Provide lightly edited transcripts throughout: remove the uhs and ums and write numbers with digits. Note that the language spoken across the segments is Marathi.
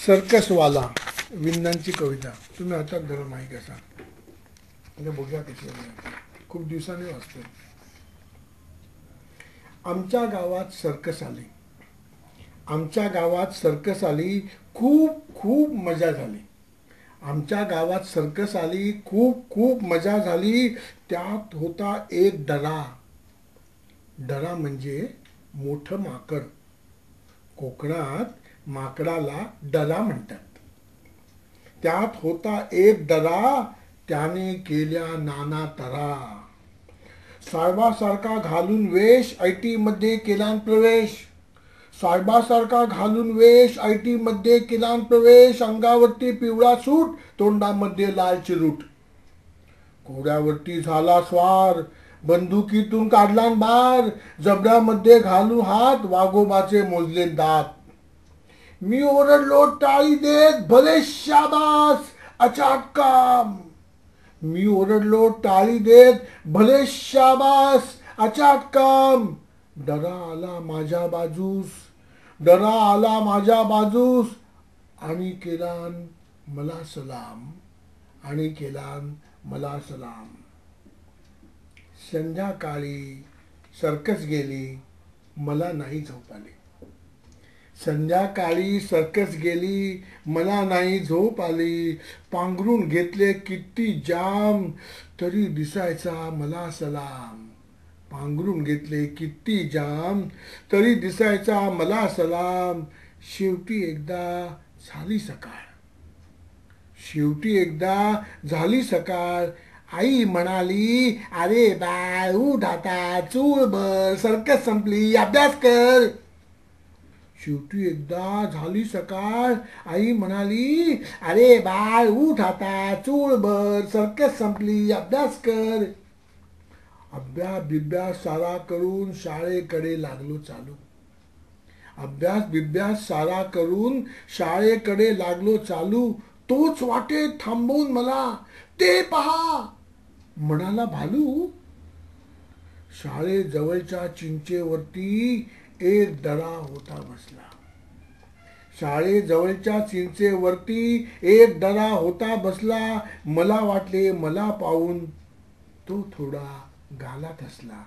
सर्कसवाला विंदांची कविता तुम्ही हातात धरा माहीत असा म्हणजे बघूया कशी खूप दिवसांनी वाचतो. आमच्या गावात सर्कस आली, आमच्या गावात सर्कस आली, खूप खूप मजा झाली. आमच्या गावात सर्कस आली, खूप खूप मजा झाली. त्यात होता एक डरा. डरा म्हणजे मोठं माकड. कोकणात माकडाला डरा म्हणतात. त्यात होता एक डरा, त्याने केल्या नाना तरा. साहेबासारखा घालून वेश आयटी मध्ये केला प्रवेश. साहेबासारखा घालून वेश आयटी मध्ये केला प्रवेश. अंगावरती पिवळा सूट, तोंडामध्ये लाल चिरूट. घोड्यावरती झाला स्वार, बंदुकीतून काढला बार. जबड्यामध्ये घालून हात, वाघोबाचे मोजले दात. मी ओरडलो टाळी देत, भले शाबास अचाट काम. मी ओरडलो टाळी देत, भले शाबास अचाट काम. डरा आला माझ्या बाजूस, डरा आला माझ्या बाजूस. आणि केलान मला सलाम, आणि केलान मला सलाम. संध्याकाळी सर्कस गेली, मला नाही झोप आली. संध्याकाळी सर्कस गेली, मला नाही झोप आली. पांघरून घेतले किती जाम, तरी दिसायचा मला सलाम. पांघरून घेतले किती जाम, तरी दिसायचा मला सलाम. शेवटी एकदा झाली सकाळ, शेवटी एकदा झाली सकाळ. आई म्हणाली, अरे बाळ उठ आता, चूळ भर, सर्कस संपली, अभ्यास कर. शेवटी एकदा झाली सकाळ. आई म्हणाली, अरे बाळ उठ आता, चूळ भर, सर्कस संपली, अभ्यास कर. अभ्यास बिभ्यास सारा करून शाळेकडे लागलो चालू. अभ्यास बिभ्यास सारा करून शाळेकडे लागलो चालू. तोच वाटेत थांबवून मला, ते पहा म्हणाला भालू. शाळेजवळच्या चिंचेवरती एक डरा होता बसला. शाळेजवळच्या चिंचेवरती एक डरा होता बसला. मला वाटले मला पाहून तो थोडा गालात हसला.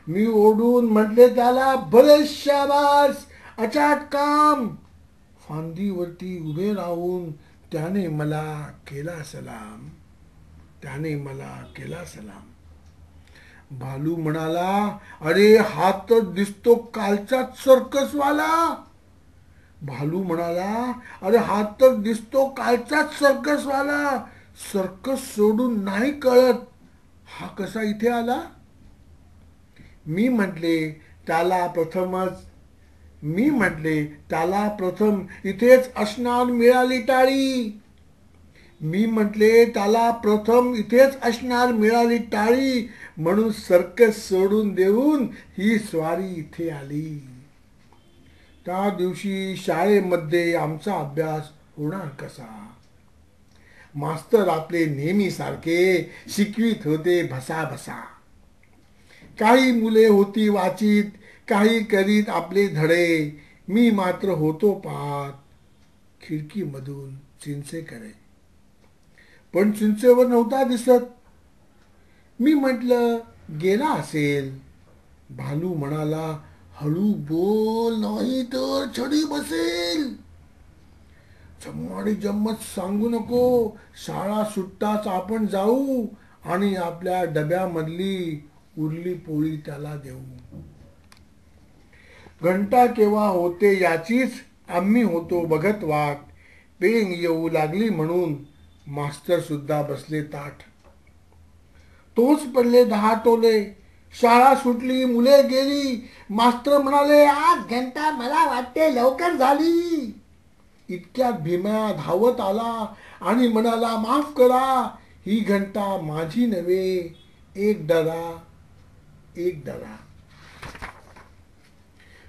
मी ओढून म्हटले त्याला, भले शाबास अचाट काम. फांदीवरती उभे राहून त्याने मला केला सलाम, त्याने मला केला सलाम. भालू म्हणाला, अरे हा तर दिसतो कालचाच सर्कसवाला. भालू म्हणाला, अरे हा तर दिसतो कालचाच सर्कसवाला. सर्कस सोडून नाही कळत हा कसा इथे आला. मी म्हटले त्याला प्रथम इथेच असणार मिळाली टाळी. मी म्हटले त्याला प्रथम इथेच असणार मिळाली टाळी. म्हणून सर्कस सोडून देऊन ही स्वारी इथे आली. त्या दिवशी शाळेमध्ये आमचा अभ्यास होणार कसा. मास्तर आपले नेहमी सारखे शिकवीत होते भसाभसा. काही मुले होती वाचित, काही करीत आपले धडे. मी मात्र होतो पाहत खिडकीमधून चिंचेकडे. पण चिंचेवर नव्हता दिसत. मी म्हटलं गेला असेल. भालू म्हणाला, हळू बोल नाही तर छडी बसेल. जम्माडी जम्मत सांगू नको. शाळा सुटताच आपण जाऊ आणि आपल्या डब्यामधली उरली पोळी त्याला देऊ. घंटा केव्हा होते याचीच आम्ही होतो बघत वाट. पेंग येऊ लागली म्हणून मास्तर सुद्धा बसले ताठ. तोच पडले 10 टोले. शाळा सुटली, मुले गेली. मास्तर म्हणाले, आज घंटा मला वाटते लवकर झाली. इतक्यात भीम्या धावत आला आणि म्हणाला, माफ करा, ही घंटा माझी नव्हे, एक डरा, एक डरा.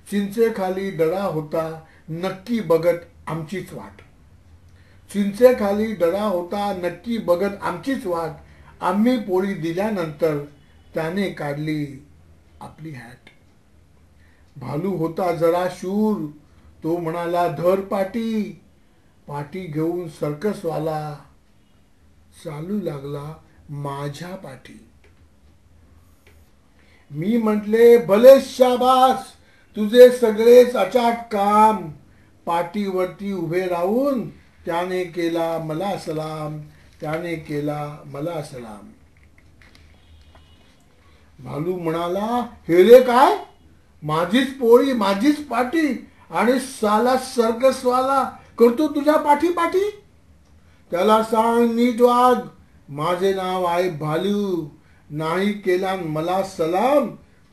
चिंचेखाली डरा होता, नक्की बघत आमचीच वाट. चिंचेखाली डरा होता, नक्की बघत आमचीच वाट. आम्ही पोळी दिल्यानंतर त्याने काढली आपली हॅट. भालू होता जरा शूर, तो म्हणाला धर पाटी. पाटी घेऊन सर्कसवाला चालू लागला माझ्या पाठी. मी म्हटले भले शाबास, तुझे सगळेच अचाट काम. पाठीवरती उभे राहून त्याने केला मला सलाम, त्याने केला मला सलाम. भालू म्हणाला हे रे काय, माझीच पोळी माझीच पाठी आणि साला सर्कसवाला करतो तुझ्या पाठी पाठी. त्याला सांग नीट वाग, माझे नाव आहे भालू. नाही केला मला सलाम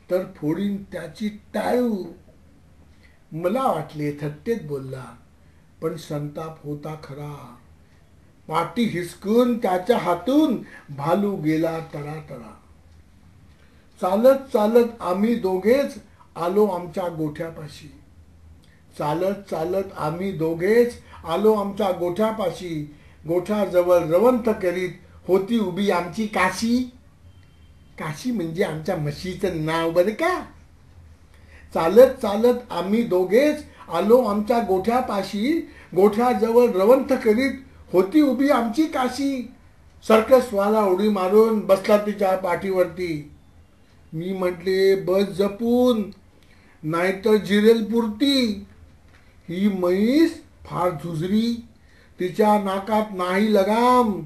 तर फोडीन त्याची टाळू. मला वाटले थट्टेत बोलला, पण संताप होता खरा. पाटी हिसकून त्याच्या हातून भालू गेला तडातडा. चालत चालत आम्ही दोघेच आलो आमच्या गोठ्यापाशी. चालत चालत आम्ही दोघेच आलो आमच्या गोठ्यापाशी. गोठ्याजवळ रवंथ करीत होती उभी आमची काशी. काशी म्हणजे आमच्या म्हशीचं नाव बरं का. चालत चालत आम्ही दोघेच आलो आमच्या गोठ्यापाशी. गोठ्याजवळ रवंथ करीत होती उभी आमची काशी. सर्कसवाला उडी मारून बसला तिच्या पाठीवरती. मी म्हटले बस जपून, नाहीतर जिरेल पुरती. ही म्हैस फार झुजरी, तिच्या नाकात नाही लगाम.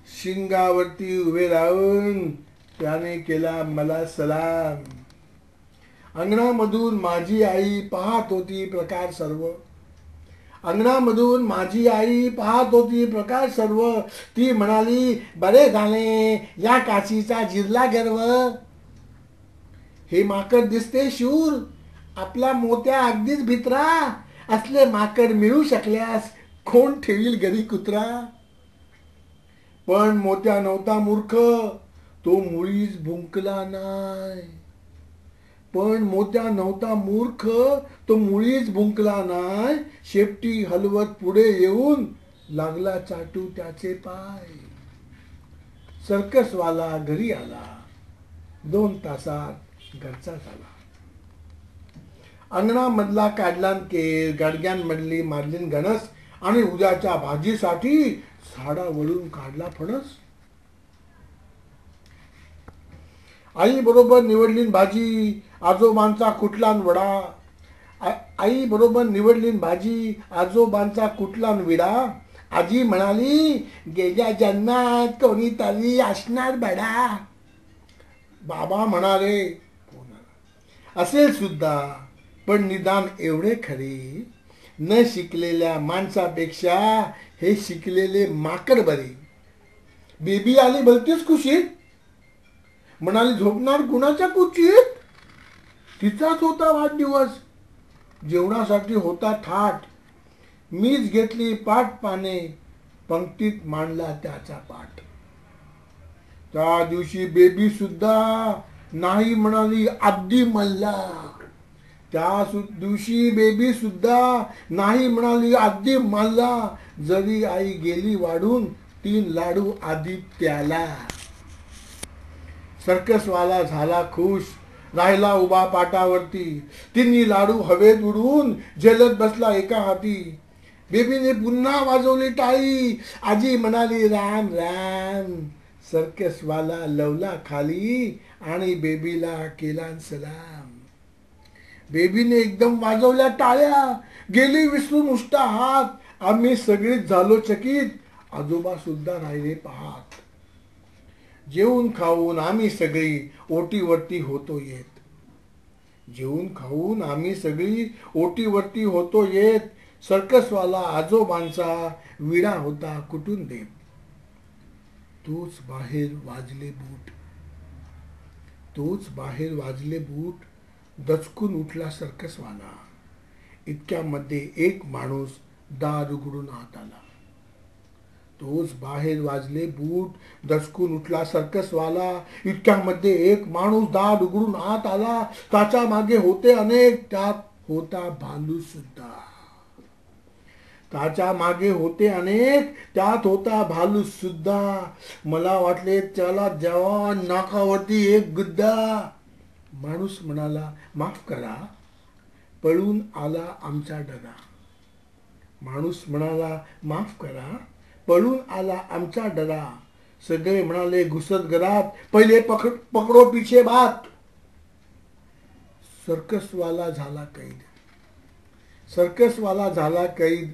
शिंगावरती उभे राहून त्याने केला मला सलाम. अंगणामधून माझी आई पाहत होती प्रकार सर्व. अंगणामधून माझी आई पाहत होती प्रकार सर्व. ती म्हणाली बरे झाले या काशीचा जिरला गर्व. हे माकड दिसते शूर, आपला मोत्या अगदीच भित्रा. असले माकड मिळू शकल्यास कोण ठेवील घरी कुत्रा. पण मोत्या नव्हता मूर्ख, तो मुळीच भुंकला नाही. पण मोत्या नव्हता मूर्ख, तो मुळीच भुंकला नाही. शेपटी हलवत पुढे येऊन लागला चाटू त्याचे पाय. सर्कसवाला घरी आला, 2 तासात घरचा झाला. अंगणामधला काढला केर, गाडग्यांमधली मारलीन गणस आणि उद्याच्या भाजीसाठी झाडावरून काढला फणस. आई बरोबर निवडलीन भाजी, आजोबांचा कुटलान वडा. आई बरोबर निवडलीन भाजी, आजोबांचा कुटलान विडा. आजी म्हणाली गेल्या जन्मात कोणीतरी असणार बडा. बाबा म्हणाले असेल सुद्धा, पण निदान एवढे खरे, न शिकलेल्या माणसापेक्षा हे शिकलेले माकड बरे. बेबी आली भलतीच खुशीत, म्हणाली झोपणार कुणाच्या कुशीत. तिचाच होता वाढदिवस, जेवणासाठी होता थाट. मीच घेतली पाट पाने, पंक्तीत मांडला त्याचा पाठ. त्या दिवशी बेबी सुद्धा नाही म्हणाली अगदी मल्ला. त्या दिवशी बेबी सुद्धा नाही म्हणाली अगदी मल्ला. जरी आई गेली वाढून 3 लाडू आदित्याला. सर्कसवाला झाला खुश, राहिला उभा पाटावरती. 3 लाडू हवेत उडवून झेलत बसला एका हाती. बेबीने पुन्हा वाजवली टाळी. आजी म्हणाली राम राम. सर्कसवाला लवला खाली आणि बेबीला केला सलाम. बेबीने एकदम वाजवल्या टाळ्या, गेली विसरून उष्टा हात. आम्ही सगळीच झालो चकित, आजोबा सुद्धा राहिले पाहत. जेवून खाऊन आम्ही सगळी ओटीवरती होतो येत. जेवून खाऊन आम्ही सगळी ओटीवरती होतो येत. सर्कसवाला आजोबांचा विडा होता कुटून देत. तोच बाहेर वाजले बूट, तोच बाहेर वाजले बूट. दचकून उठला सर्कसवाला. इतक्यामध्ये एक माणूस दार उघडून आत आला. तोच बाहेर वाजले बूट. दचकून उठला सर्कसवाला. इतक्यामध्ये एक माणूस दार उघडून आत आला. त्याच्या मागे होते अनेक, त्यात होता भालू सुद्धा. त्याच्या मागे होते अनेक, त्यात होता भालू सुद्धा. मला वाटले त्याला जेव्हा नाकावरती एक गुद्दा. माणूस म्हणाला माफ करा, पळून आला आमचा डगा. माणूस म्हणाला माफ करा, पळून आला आमचा डगा. सगळे म्हणाले घुसत घरात, पहिले पकडो पीछे बात. सर्कसवाला झाला कैद, सर्कसवाला झाला कैद.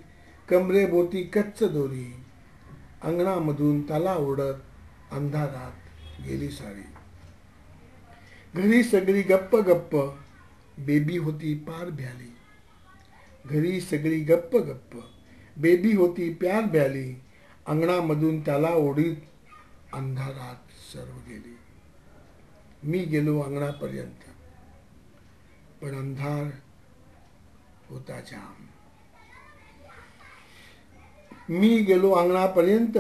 कमरेभोवती कच्च दोरी, अंगणामधून त्याला ओढत अंधारात गेली सारी. घरी सगळी गप्प गप्प, बेबी होती पार भ्याली. घरी सगळी गप्प गप्प, बेबी होती प्यार भ्याली. अंगणामधून त्याला ओढीत अंधारात सर्व गेली. मी गेलो अंगणापर्यंत, पण अंधार होता जाम. मी गेलो अंगणापर्यंत,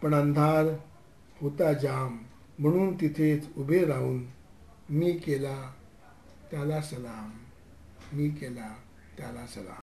पण अंधार होता जाम. म्हणून तिथेच उभे राहून मी केला त्याला सलाम, मी केला त्याला सलाम.